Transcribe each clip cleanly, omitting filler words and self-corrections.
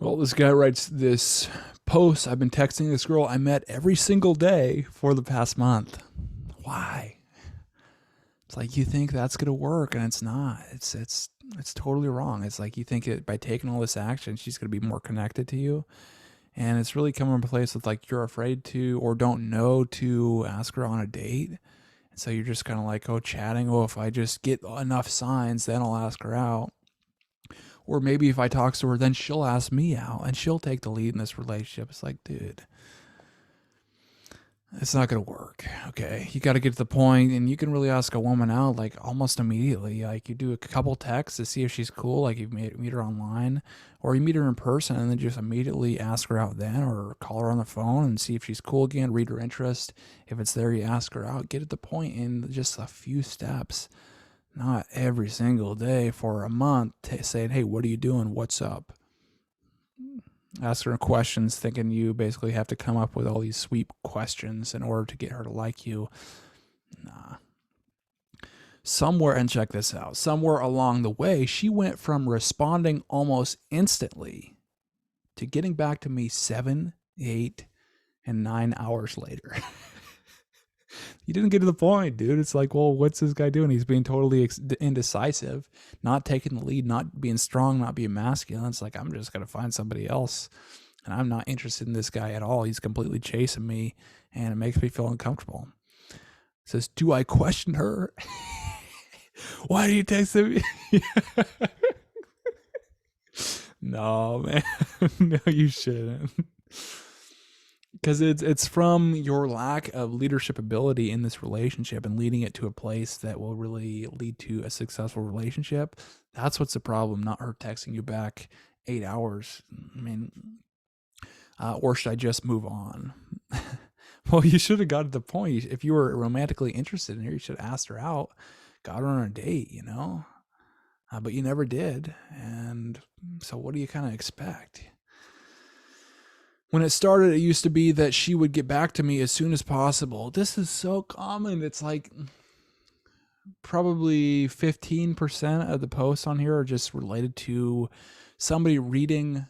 Well, this guy writes this post. I've been texting this girl I met every single day for the past month. Why? It's like you think that's gonna work, and it's not. It's totally wrong. It's like you think it by taking all this action, she's gonna be more connected to you, and it's really coming from a place of like you're afraid to or don't know to ask her on a date, and so you're just kind of like, oh, chatting. Oh, if I just get enough signs, then I'll ask her out. Or maybe if I talk to her, then she'll ask me out and she'll take the lead in this relationship. It's like, dude, it's not going to work. Okay. You got to get to the point, and you can really ask a woman out like almost immediately. Like you do a couple texts to see if she's cool. Like you meet her online, or you meet her in person and then just immediately ask her out then, or call her on the phone and see if she's cool again, read her interest. If it's there, you ask her out. Get at the point in just a few steps. Not every single day for a month saying, hey, what are you doing? What's up? Ask her questions thinking you basically have to come up with all these sweet questions in order to get her to like you. Nah. Somewhere, and check this out, somewhere along the way, she went from responding almost instantly to getting back to me 7, 8, and 9 hours later. You didn't get to the point, dude. It's like, well, what's this guy doing? He's being totally indecisive, not taking the lead, not being strong, not being masculine. It's like, I'm just going to find somebody else. And I'm not interested in this guy at all. He's completely chasing me, and it makes me feel uncomfortable. It says, do I question her? Why do you text me? No, man. No, you shouldn't. Because it's from your lack of leadership ability in this relationship and leading it to a place that will really lead to a successful relationship. That's what's the problem, not her texting you back 8 hours. I mean, or should I just move on? Well, you should have got to the point. If you were romantically interested in her, you should have asked her out, got her on a date, you know? But you never did. And so what do you kind of expect? When it started, it used to be that she would get back to me as soon as possible. This is so common. It's like probably 15% of the posts on here are just related to somebody reading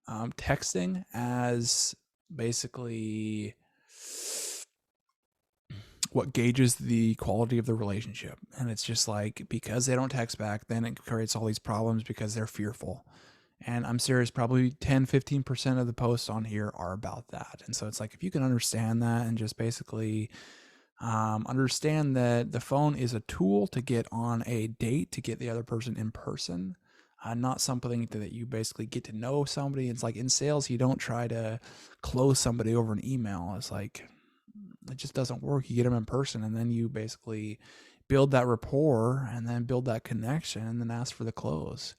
texting as basically what gauges the quality of the relationship. And it's just like, because they don't text back, then it creates all these problems because they're fearful. And I'm serious, probably 10, 15% of the posts on here are about that. And so it's like, if you can understand that and just basically understand that the phone is a tool to get on a date, to get the other person in person, not something that you basically get to know somebody. It's like in sales, you don't try to close somebody over an email. It's like, it just doesn't work. You get them in person, and then you basically build that rapport and then build that connection and then ask for the close.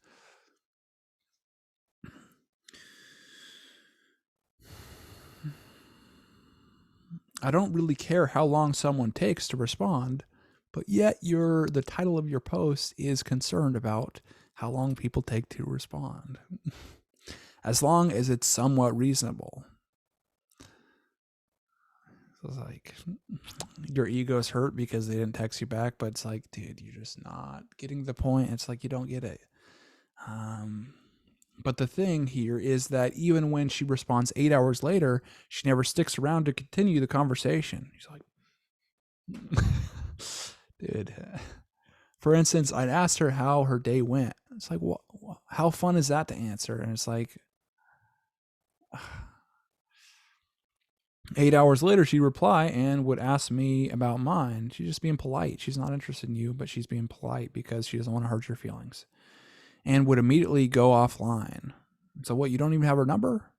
I don't really care how long someone takes to respond, but yet the title of your post is concerned about how long people take to respond. As long as it's somewhat reasonable. So it's like your ego's hurt because they didn't text you back, but it's like, dude, you're just not getting the point. It's like you don't get it. But the thing here is that even when she responds 8 hours later, she never sticks around to continue the conversation. She's like, dude. For instance, I'd asked her how her day went. It's like, how fun is that to answer? And it's like, 8 hours later, she'd reply and would ask me about mine. She's just being polite. She's not interested in you, but she's being polite because she doesn't want to hurt your feelings. And would immediately go offline. So what, you don't even have her number?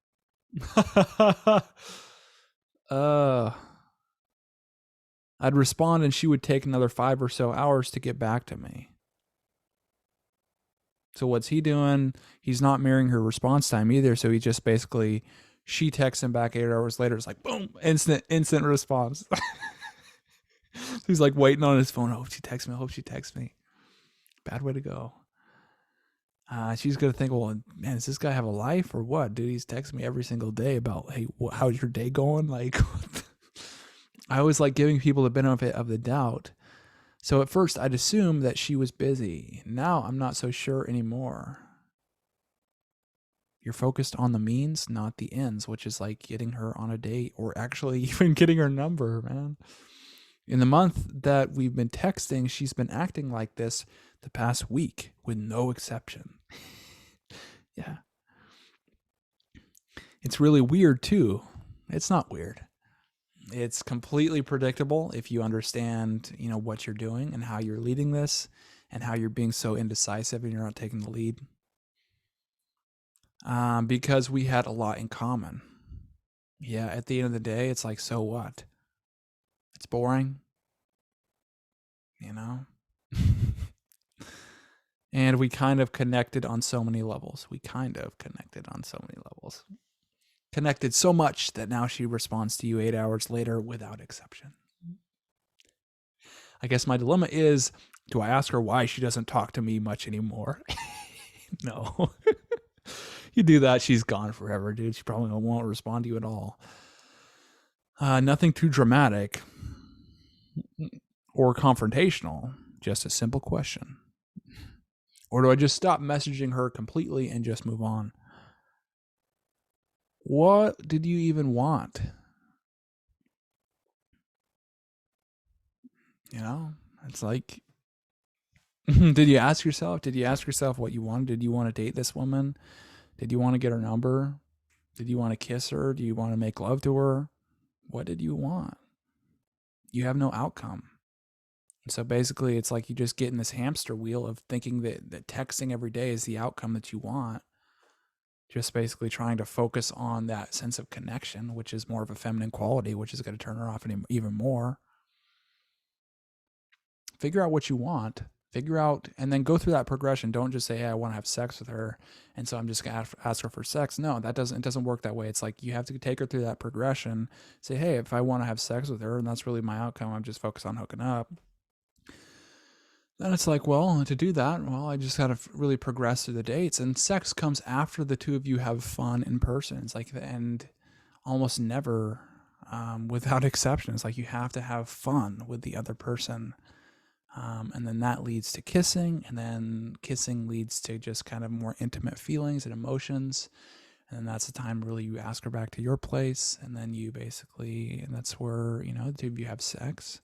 I'd respond and she would take another 5 or so hours to get back to me. So what's he doing? He's not mirroring her response time either. So he just basically, she texts him back 8 hours later. It's like, boom, instant response. He's like waiting on his phone. I hope she texts me. I hope she texts me. Bad way to go. She's going to think, well, man, does this guy have a life or what? Dude, he's texting me every single day about, hey, how's your day going? Like, I always like giving people the benefit of the doubt. So at first I'd assume that she was busy. Now I'm not so sure anymore. You're focused on the means, not the ends, which is like getting her on a date or actually even getting her number, man. In the month that we've been texting, she's been acting like this the past week with no exception. Yeah. It's really weird too. It's not weird. It's completely predictable if you understand, what you're doing and how you're leading this and how you're being so indecisive and you're not taking the lead. Because we had a lot in common. Yeah, at the end of the day, it's like, so what? It's boring, you know? And we kind of connected on so many levels. Connected so much that now she responds to you 8 hours later without exception. I guess my dilemma is, do I ask her why she doesn't talk to me much anymore? No. You do that, she's gone forever, dude. She probably won't respond to you at all. Nothing too dramatic or confrontational, just a simple question. Or do I just stop messaging her completely and just move on? What did you even want? It's like, did you ask yourself what you wanted? Did you want to date this woman? Did you want to get her number? Did you want to kiss her? Do you want to make love to her? What did you want? You have no outcome. So basically, it's like you just get in this hamster wheel of thinking that texting every day is the outcome that you want. Just basically trying to focus on that sense of connection, which is more of a feminine quality, which is going to turn her off even more. Figure out what you want. Figure out, and then go through that progression. Don't just say, hey, I want to have sex with her, and so I'm just going to ask her for sex. No, it doesn't work that way. It's like you have to take her through that progression. Say, hey, if I want to have sex with her, and that's really my outcome, I'm just focused on hooking up. Then it's like, well, to do that, I just got to really progress through the dates. And sex comes after the two of you have fun in person. It's like, and almost never, without exception, it's like you have to have fun with the other person. And then that leads to kissing, and then kissing leads to just kind of more intimate feelings and emotions. And then that's the time really you ask her back to your place, and then and that's where, the two of you have sex.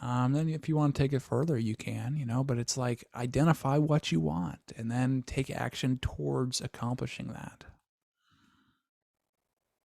Then if you want to take it further, you can, but it's like identify what you want and then take action towards accomplishing that.